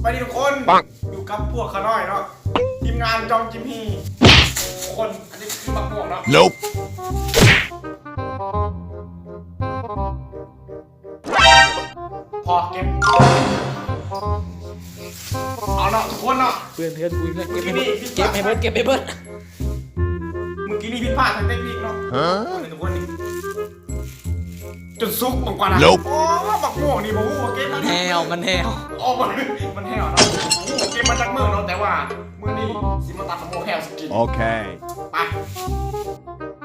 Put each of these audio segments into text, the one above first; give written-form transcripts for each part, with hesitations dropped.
ไปดิทุกคนอยู่กับพวกขาน้อยเนาะทีมงานจองจิมมี่ทุกคนอันนี้คือบักม่วงเนาะ Nope พอเก็บเอาเนาะทุกคนเนาะ เพื่อนกูเก็บให้เบิร์ดเก็บให้เบิร์ด เมื่อกี้นี่ผิดพลาดทางเทคนิคเนาะทุกคนนี่จนซุกตรงกว่านะ Nope โอ้บักม่วงนี่บ่ฮู้ว่าเก็บมัน แหวมันแหว โอ้มันแห้วเนาะเก็บมาจากเมืองเนาะแต่ว่ามื้อนี้สิมาตัดบักม่วงแห้วสกิน Okay ไ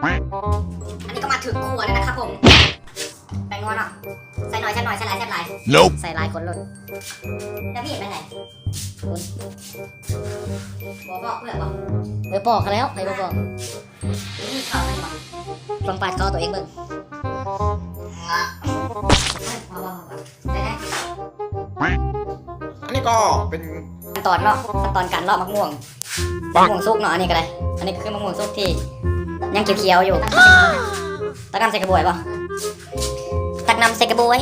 ป อันนี้ก็มาถึงครัวเลยนะครับผมแป้งงอนเนาะใส่หน่อยใส่หน่อยใส่หลายใส่หลาย Nope ใส่หลายคนเลยแล้วพี่เห็นไปไหนบอกเพื่อนบอกบอกกันแล้วใครบอกนี่ข่าวอะไรบ้างลองปาดคอตัวเองเบิ่งได้ อันนี้ก็เป็น ขั้นตอนเนาะขั้นตอนการเลาะมะม่วงสุกเนาะอันนี้ก็ได้อันนี้คือมะม่วงสุกที่ยังเขียวๆอยู่ตักน้ำใส่กระบวยป่ะตักน้ำใส่กระบวย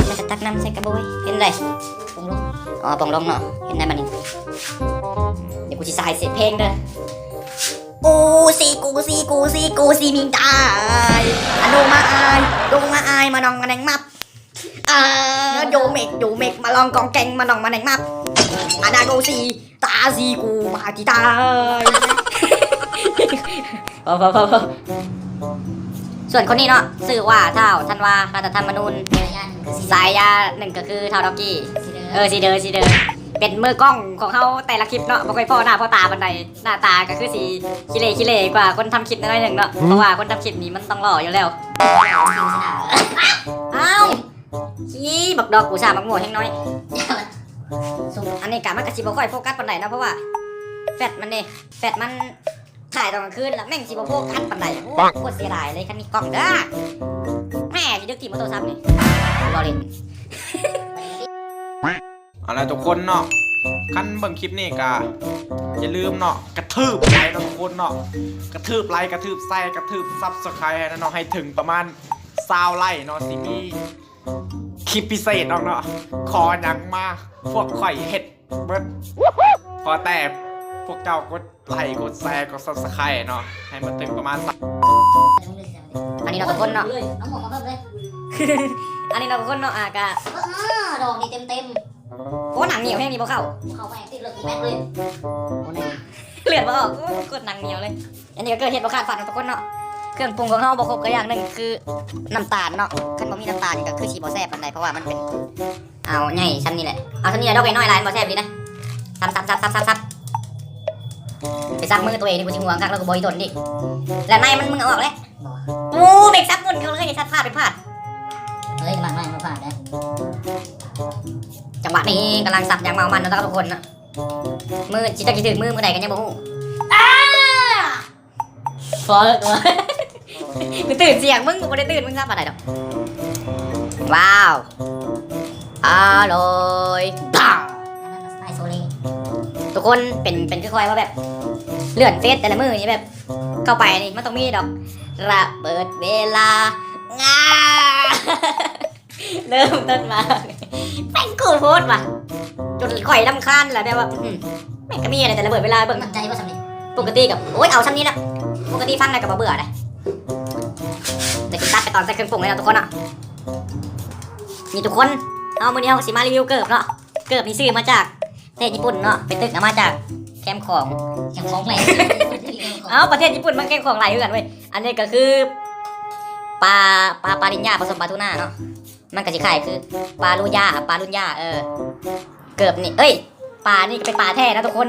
มันจะตักน้ำใส่กระบวยเห็นไรปงลงอ๋อปงลงเนาะเห็นได้มันนี่เดี๋ยวกูจะใส่เสียงเพลงเด้อกูสีมิงตายอนุมาอายลงมาอายมาน้องมาแดงมับโยเมกมาลองกองแกงมาน้องมาแดงมับอาดาโกสีตาสีกูมาที่ตายพอส่วนคนนี้เนาะชื่อว่าเท่าท่านว่ารัฐธรรมนูญสายยาหนึ่งก็คือเท่าดอกกี้สีเดอเป็นมือกล้องของเขาแต่ละคลิปเนาะบ่ค่อยพ่อหน้าพ่อตาบันไดหน้าตาก็คือสีขี้เล่กว่าคนทำคลิปน้อยหนึ่งเนาะเพราะว่าคนทำคลิปนี้มันต้องหล่ออยู่แล้วอ้าวขี้บักดอกกูชาบักม่วงแห้งน้อยอันนี้กะมันกะสิบ่ค่อยโฟกัสปานใดนะเพราะว่าแฟตมันถ่ายตอนกลางคืนแล้วแม่งสิบ่โฟกัสปานใดโอ้โคตรเสียดายเลยคันนี้กล้องเด้อแม่สิดึกทีมโทรศัพท์นี่รอเล่น เอาล่ะทุกคนเนาะคันเบิ่งคลิปนี้ก็อย่าลืมเนาะกระทืบไลค์เนาะทุกคนเนาะกระทืบไลค์กระทืบแชร์กระทืบซับสไครต์ให้เนาะให้ถึงประมาณ20ไลค์เนาะสิมีคลิปพิเศษเนาะขอหยังมาพวกข่อยเฮ็ดเบิดขอแต่พวกเจ้ากดไลค์กดแชร์กดซับสไครต์เนาะให้มันถึงประมาณอันนี้เราทุกคนเนาะ เอาหมวกมาเพิ่มเลย อันนี้เราทุกคนเนาะกะ ดอกนี่เต็ม โอ้หนังเหนียวแห้งนี่บ่เข้า เข้าไปติดเลยแม็กเลย เลือดบ่ออกโอ้กดหนังเหนียวเลยอันนี้ก็เกิดเหตุบ่คาดฝันของทุกคนเนาะเครื่องปรุงของเฮาบ่ครบก็อย่างหนึงคือน้ำตาลเนาะคันบ่มีน้ำตาลก็คือสิบ่แซ่บปานใดเพราะว่ามันเป็นเอาใหญ่ชั้นนี้แหละเอาชั้นนี้แหละดอกน้อยๆลายบ่แซ่บดีนะซับไปซักมือตัวเองนี่กูสิห่วงคักแล้วกูบ่อีตนดิแล้วในมันมึงเอาออกแล้วโอ้เบรกซักก้นเขาเลยซัดพลาดไปพลาด เฮ้ยมันไม่มาผ่านนะ จังหวะนี้กำลังสับอย่างเมามันนะครับทุกคนนะมือจิตตะกี้ถึงมือใดกันยังบ่ฮู้ฟอร์ตัวกูตื่นเสียงมึงกูไม่ได้ตื่นมึงทราบอะไรดอกว้าวอร่อยปัง ไอโซเล่ ทุกคนเป็นค่อยๆว่าแบบเลื่อนเฟซแต่ละมือนี่แบบเข้าไปนี่มันต้องมีดอกระเบิดเวลางาเริ่มต้นมาแม่งกูโพสว่ะจนข่อยรำคาญแหละแบบว่าแม่งก็มีอะไรแต่ระเบิดเวลาเบิ่ง มั่นใจว่าสำเร็จ ปกติกับโอ้ยเอาชั้นนี้นะปกติฟังอะไรกับเบื่อเลยแต่กินตัดไปตอนใส่เครื่องปรุงเลยนะทุกคนอ่ะนี่ทุกคนเอามือนี้เอาสิมารีวิวเกิบเนาะเกิบนี่ซื้อมาจากประเทศญี่ปุ่นเนาะไปตึกมาจากแคมป์ของ อย่างของแรง เอาประเทศญี่ปุ่นมันแคมป์ของหลายเรื่องเว้ยอันนี้ก็คือปลาดินยาผสมปลาทูน่าเนาะมันก็จะขายคือปลาลูย่าเกิบนี่เอ้ยปลานี่ก็เป็นปลาแท้นะทุกคน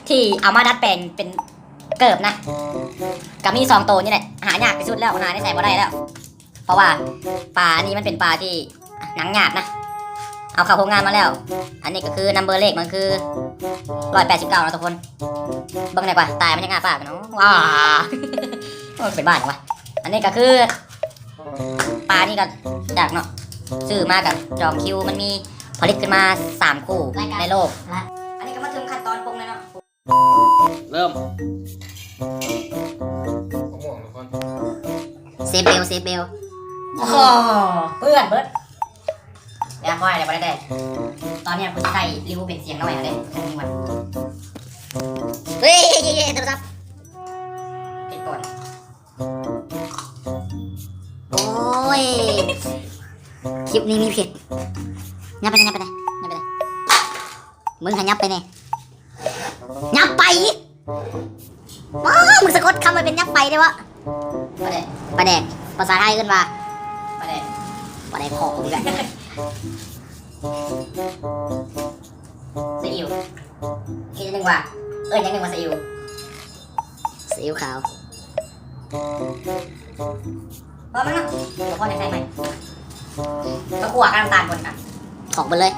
ที่เอามาดัดแปลงเป็นเกิบนะกับมี2 ตัวนี่แหละหายากที่สุดแล้วหาได้ใส่บ่ได้แล้วเพราะว่าปลานี่มันเป็นปลาที่หนังหยาบนะเอาเข้าโรงงานมาแล้วอันนี้ก็คือนัมเบอร์เลขมันคือ189นะทุกคนเบิ่งได้กว่าตายมันยังอ้าปากเนาะว้ามันเป็นบ้านวะอันนี้ก็คือปลานี่ก็จากเนาะซื้อมากับจองคิวมันมีผลิตขึ้นมา3 คู่ในโลกอันนี้ก็มาถึงขั้นตอนปรุงแล้วเนาะ เริ่ม เซฟเบล โอ้โหเพื่อนเบิร์ด แล้วค่อยเดี๋ยวไปได้ตอนนี้กูจะใส่ริวเป็นเสียงน้อยอะไรทั้งนี้วันเฮ้ยโทรศัพท์ปิดก่อนโอ้ยคลิปนี้มีผิดยับไปเลยมึงหันยับไปเนี่ยยับไปว้าวมึงสะกดคำมันเป็นยับไปได้วะประเด็กภาษาไทยขึ้นมาประเด็กของมึงกันซีอิ๊วคิดยังนึงว่ายังนึงว่าซีอิ๊วขาวพอมั้งนะพอจะใช่ไหมก็กลัวกันน้ำตาลบนกันถอกไปเลย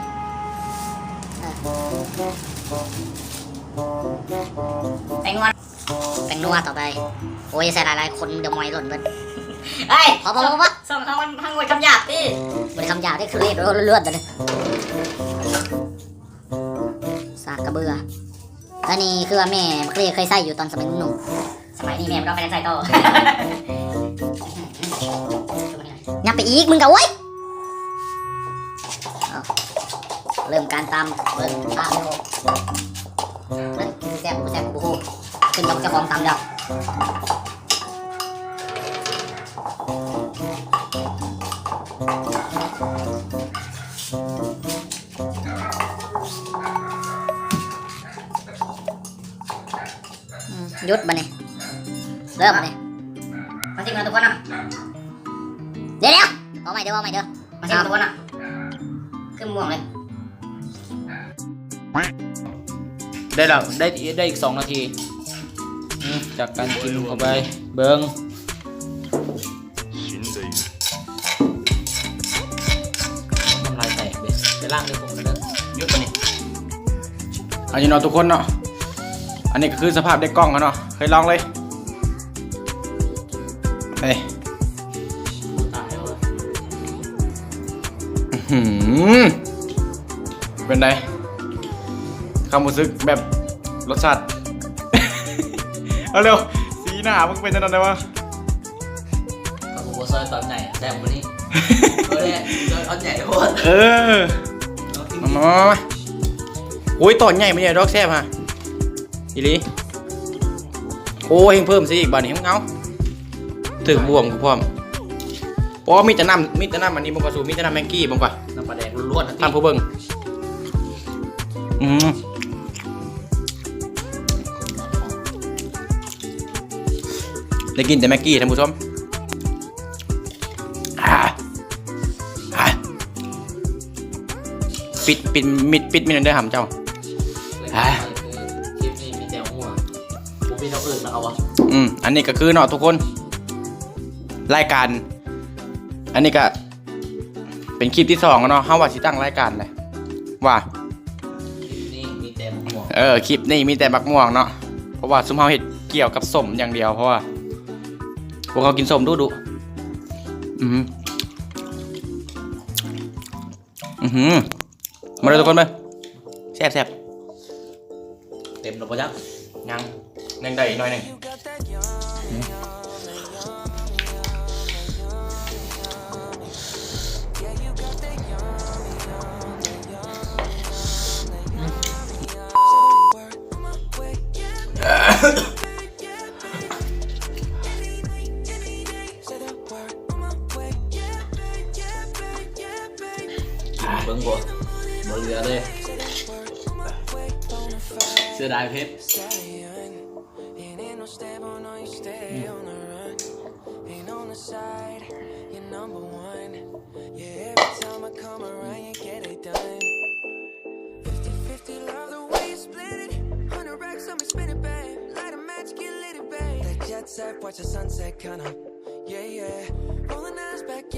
แป้งนัวต่อไปโอ้ยใส่หลายๆคนเดี๋ยวมอยหล่นเบิ้ลเฮ้ยพอส่งเขามันพังหมดคำหยาบดิหมดคำหยาบได้คือเลือดเลยสากกระเบือแล้วนี่คือว่าแม่เคยใส่อยู่ตอนสมัยหนุ่มสมัยนี้แม่ก็ไม่ได้ใส่ต่อยับไปอีกมึงกับเว้ยเริ่มการตามเบิ้ลตามแซ่บกูโหขึ้นกับเจ้าของตามแล้วยุดมาเนี่ยเริ่มมาเนี่ยมาจิ้มกันทุกคนนะเดี๋ยวเอาใหม่เด้อมาจิ้มกันทุกคนนะขึ้นม่วงเลยได้แล้วได้อีก2 นาทีจากการกินเข้าไปเบิ้งน้ำลายแตกเลยไปล่างด้วยผมกันเลยยุดมาเนี่ย อันนี้เนาะทุกคนเนาะอันนี้ก็คือสภาพเด็กกล้องกันเนาะเคยลองเลยเฮ้ย ตายแล้ว เป็นไงความรู้สึกแบบรสชาติ เอาเร็วสีหน้ามึงเป็นยังไงวะ กับกูซอยตอนไหนแซ่บวันนี้เอาใหญ่โคตรมาโอ้ยตอนใหญ่ไม่ใช่ดอกแซ่บฮะอีลีโอ้ยเพิ่มสิอีกบาทนี้มึงเอาถึงบวงกูพร้อมเพราะมีแต่น้ำอันนี้มึงก็สูมีแต่น้ำแมงกี้มึงกว่า น้ำปลาแดกล้วนๆนะ ทำผู้เบิ่งได้กินแต่แม็กกี้ท่านผู้ชมปิดมินได้หำเจ้าคลิปนี้มีแต่หัวกูมีเท่าอื่นมาเอาวะอันนี้ก็คือเนาะทุกคนรายการอันนี้ก็เป็นคลิปที่2เนาะเฮาว่าสิตั้งรายการเลยว่าคลิปนี้มีแต่หมวกคลิปนี้มีแต่บักม่วงเนาะเพราะว่าซุมเฮาเฮ็ดเกี่ยวกับส้มอย่างเดียวเพราะว่าพวกเขากินส้มดุมาเลยทุกคนไปแซ่บเต็มหรือเปล่าจ๊ะยังได้อีกหน่อยหนึ่งเบิ้งบ่เหลือเลยเสื้อดายเพชรWatch the sunset, kinda, yeah, rolling eyes back.